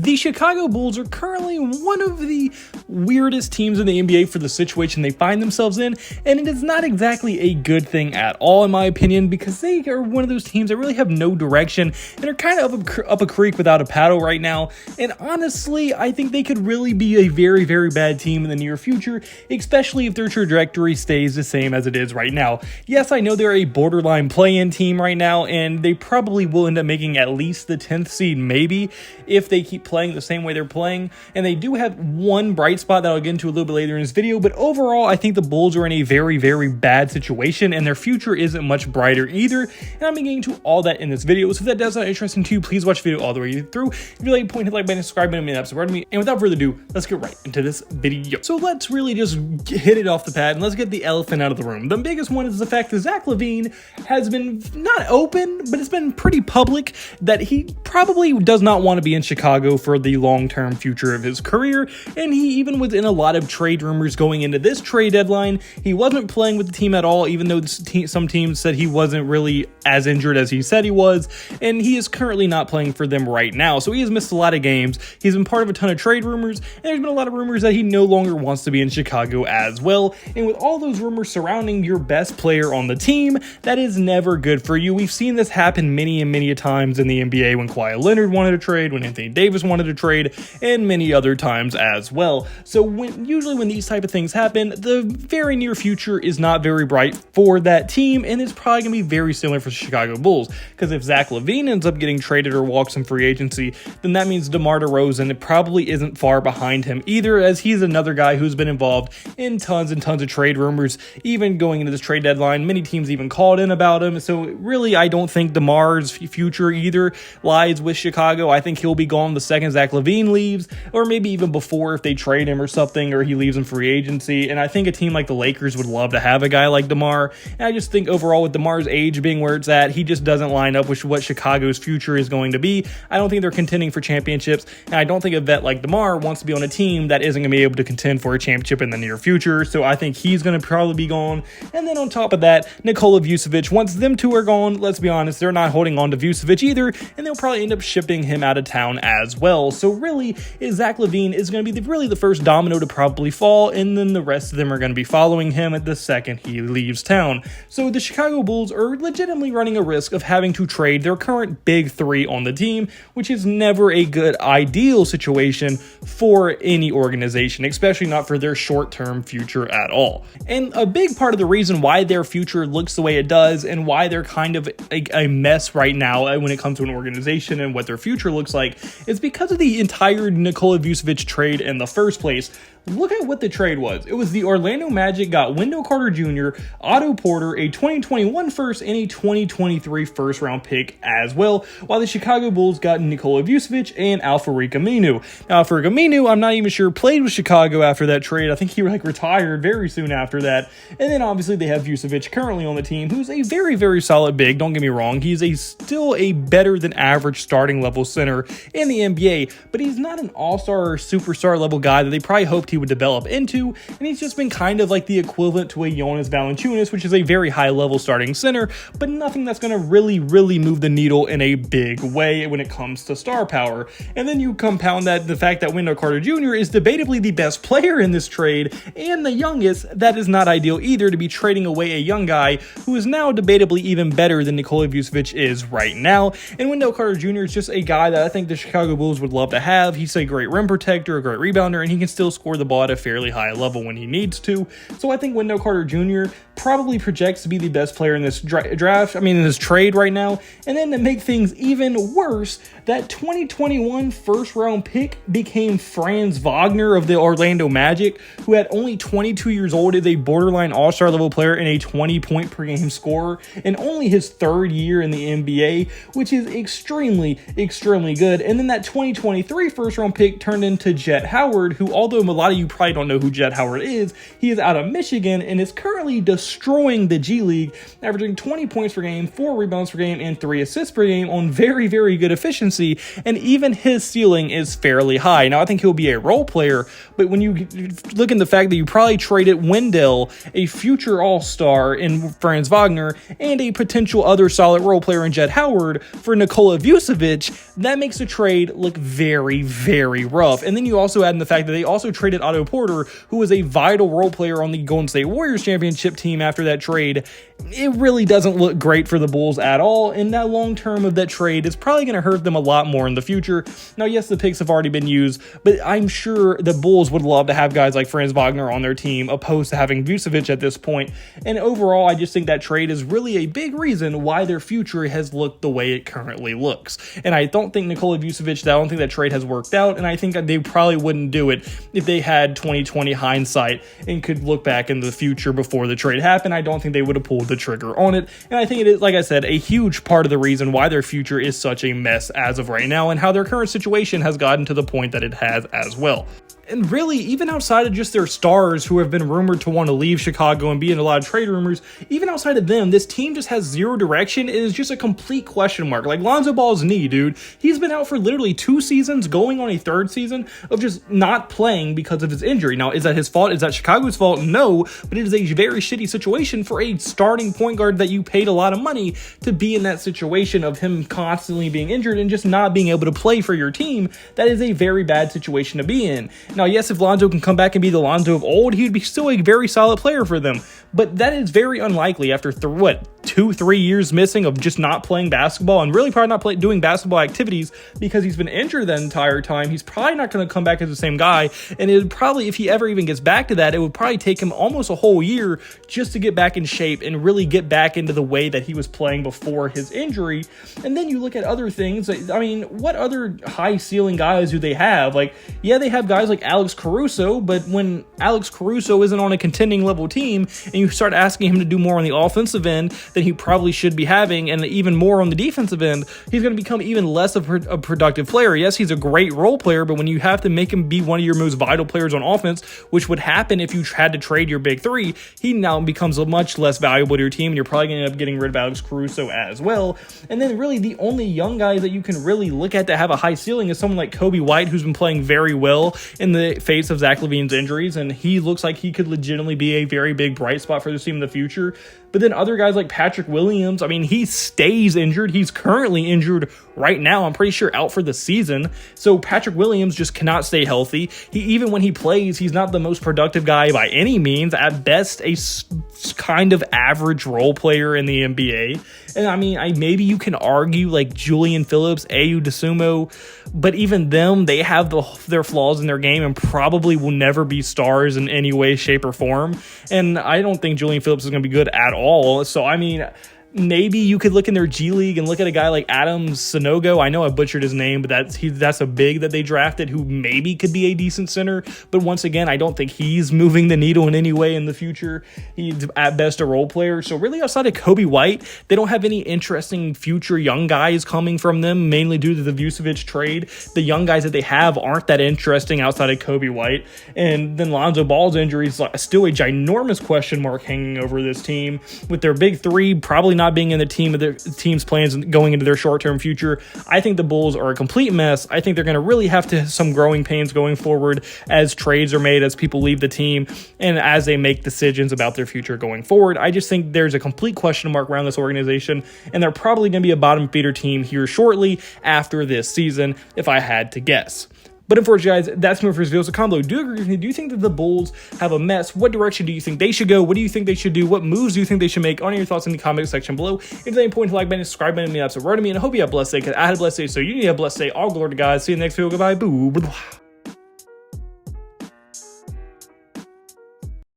The Chicago Bulls are currently one of the weirdest teams in the NBA for the situation they find themselves in, and it is not exactly a good thing at all, in my opinion, because they are one of those teams that really have no direction and are kind of up a creek without a paddle right now. And honestly, I think they could really be a very, very bad team in the near future, especially if their trajectory stays the same as it is right now. Yes, I know they're a borderline play-in team right now, and they probably will end up making at least the 10th seed, maybe, if they keep playing the same way they're playing. And they do have one bright spot that I'll get into a little bit later in this video, but overall, I think the Bulls are in a very, very bad situation, and their future isn't much brighter either. And I'm getting into all that in this video, so if that does sound interesting to you, please watch the video all the way through. If you like the point, hit the like button, subscribe button, and support me. And without further ado, let's get right into this video. So let's really just hit it off the pad, and let's get the elephant out of the room. The biggest one is the fact that Zach LaVine has been not open, but it's been pretty public that he probably does not want to be in Chicago for the long-term future of his career, and he even was in a lot of trade rumors going into this trade deadline. He wasn't playing with the team at all, even though some teams said he wasn't really as injured as he said he was, and he is currently not playing for them right now, so he has missed a lot of games. He's been part of a ton of trade rumors, and there's been a lot of rumors that he no longer wants to be in Chicago as well, and with all those rumors surrounding your best player on the team, that is never good for you. We've seen this happen many and many times in the NBA when Kawhi Leonard wanted to trade, when Anthony Davis wanted to trade, and many other times as well. So usually when these type of things happen, the very near future is not very bright for that team, and it's probably going to be very similar for the Chicago Bulls, because if Zach LaVine ends up getting traded or walks in free agency, then that means DeMar DeRozan probably isn't far behind him either, as he's another guy who's been involved in tons and tons of trade rumors, even going into this trade deadline. Many teams even called in about him, so really I don't think DeMar's future either lies with Chicago. I think he'll be gone the second Zach LaVine leaves, or maybe even before if they trade him or something, or he leaves in free agency. And I think a team like the Lakers would love to have a guy like DeMar, and I just think overall with DeMar's age being where it's at, he just doesn't line up with what Chicago's future is going to be. I don't think they're contending for championships, and I don't think a vet like DeMar wants to be on a team that isn't going to be able to contend for a championship in the near future, so I think he's going to probably be gone. And then on top of that, Nikola Vucevic, once them two are gone, let's be honest, they're not holding on to Vucevic either, and they'll probably end up shipping him out of town as well. So really, Zach LaVine is going to be really the first domino to probably fall, and then the rest of them are going to be following him at the second he leaves town. So the Chicago Bulls are legitimately running a risk of having to trade their current big three on the team, which is never a good ideal situation for any organization, especially not for their short-term future at all. And a big part of the reason why their future looks the way it does, and why they're kind of a mess right now when it comes to an organization and what their future looks like, is because of the entire Nikola Vucevic trade in the first place. Look at what the trade was. It was the Orlando Magic got Wendell Carter Jr., Otto Porter, a 2021 first, and a 2023 first round pick as well, while the Chicago Bulls got Nikola Vucevic and Al-Farouq Aminu. Now, Al-Farouq Aminu, I'm not even sure played with Chicago after that trade. I think he retired very soon after that. And then obviously they have Vucevic currently on the team, who's a very, very solid big. Don't get me wrong. He's still a better than average starting level center in the NBA, but he's not an all-star or superstar level guy that they probably hoped he would develop into, and he's just been kind of like the equivalent to a Jonas Valanciunas, which is a very high level starting center, but nothing that's going to really move the needle in a big way when it comes to star power. And then you compound that the fact that Wendell Carter Jr. is debatably the best player in this trade and the youngest. That is not ideal either, to be trading away a young guy who is now debatably even better than Nikola Vucevic is right now. And Wendell Carter Jr. is just a guy that I think the Chicago Bulls would love to have. He's a great rim protector, a great rebounder, and he can still score the ball at a fairly high level when he needs to. So I think Wendell Carter Jr. probably projects to be the best player in this in this trade right now. And then to make things even worse, that 2021 first round pick became Franz Wagner of the Orlando Magic, who at only 22 years old is a borderline all-star level player and a 20-point per game scorer, and only his third year in the NBA, which is extremely good. And then that 2023 first round pick turned into Jet Howard, who who, although a lot of you probably don't know who Jett Howard is, he is out of Michigan and is currently destroying the G League, averaging 20 points per game, 4 rebounds per game, and 3 assists per game on very, very good efficiency, and even his ceiling is fairly high. Now, I think he'll be a role player, but when you look at the fact that you probably traded Wendell, a future all-star in Franz Wagner, and a potential other solid role player in Jett Howard for Nikola Vucevic, that makes the trade look very, very rough. And then you also add in the fact that they also traded Otto Porter, who was a vital role player on the Golden State Warriors championship team after that trade. It really doesn't look great for the Bulls at all, and that long term of that trade is probably going to hurt them a lot more in the future. Now, yes, the picks have already been used, but I'm sure the Bulls would love to have guys like Franz Wagner on their team opposed to having Vucevic at this point. And overall, I just think that trade is really a big reason why their future has looked the way it currently looks. And I don't think Nikola Vucevic, I don't think that trade has worked out, and I think that they probably wouldn't do it if they had 2020 hindsight and could look back in the future before the trade happened. I don't think they would have pulled the trigger on it, and I think it is, like I said, a huge part of the reason why their future is such a mess as of right now, and how their current situation has gotten to the point that it has as well. And really, even outside of just their stars who have been rumored to want to leave Chicago and be in a lot of trade rumors, even outside of them, this team just has zero direction. It is just a complete question mark. Like Lonzo Ball's knee, dude. He's been out for literally 2 seasons, going on a 3rd season of just not playing because of his injury. Now, is that his fault? Is that Chicago's fault? No, but it is a very shitty situation for a starting point guard that you paid a lot of money to be in that situation of him constantly being injured and just not being able to play for your team. That is a very bad situation to be in. Now, yes, if Lonzo can come back and be the Lonzo of old, he'd be still a very solid player for them. But that is very unlikely after 2-3 years missing of just not playing basketball and really probably not doing basketball activities because he's been injured the entire time. He's probably not going to come back as the same guy. And it would probably, if he ever even gets back to that, it would probably take him almost a whole year just to get back in shape and really get back into the way that he was playing before his injury. And then you look at other things. I mean, what other high ceiling guys do they have? Like, yeah, they have guys like Alex Caruso, but when Alex Caruso isn't on a contending level team and you start asking him to do more on the offensive end than he probably should be having and even more on the defensive end, he's going to become even less of a productive player. Yes, he's a great role player, but when you have to make him be one of your most vital players on offense, which would happen if you had to trade your big 3, he now becomes much less valuable to your team, and you're probably going to end up getting rid of Alex Caruso as well. And then really the only young guys that you can really look at to have a high ceiling is someone like Kobe White, who's been playing very well in the face of Zach LaVine's injuries, and he looks like he could legitimately be a very big bright spot for this team in the future. But then other guys like Patrick Williams, I mean, he stays injured. He's currently injured right now. I'm pretty sure out for the season. So Patrick Williams just cannot stay healthy. Even when he plays, he's not the most productive guy by any means. At best, a kind of average role player in the NBA. And I mean, maybe you can argue like Julian Phillips, Ayu Dosunmu, but even them, they have their flaws in their game and probably will never be stars in any way, shape, or form. And I don't think Julian Phillips is going to be good at all. So, I mean, maybe you could look in their G League and look at a guy like Adam Sanogo. I know I butchered his name, but that's a big that they drafted who maybe could be a decent center. But once again, I don't think he's moving the needle in any way in the future. He's at best a role player. So really outside of Kobe White, they don't have any interesting future young guys coming from them, mainly due to the Vucevic trade. The young guys that they have aren't that interesting outside of Kobe White. And then Lonzo Ball's injury is still a ginormous question mark hanging over this team, with their big 3 probably not being in the team's plans going into their short-term future. I think the Bulls are a complete mess. I think they're going to really have to have some growing pains going forward as trades are made, as people leave the team, and as they make decisions about their future going forward. I just think there's a complete question mark around this organization, and they're probably going to be a bottom feeder team here shortly after this season, if I had to guess. But unfortunately, guys, that's my first video. So comment below. Do you agree with me? Do you think that the Bulls have a mess? What direction do you think they should go? What do you think they should do? What moves do you think they should make? On your thoughts in the comment section below. If there's any point to like button, subscribe button, me, that's a word to me. And I hope you have a blessed day, because I had a blessed day. So you need a blessed day. All glory to God. See you in the next video. Goodbye. Boo.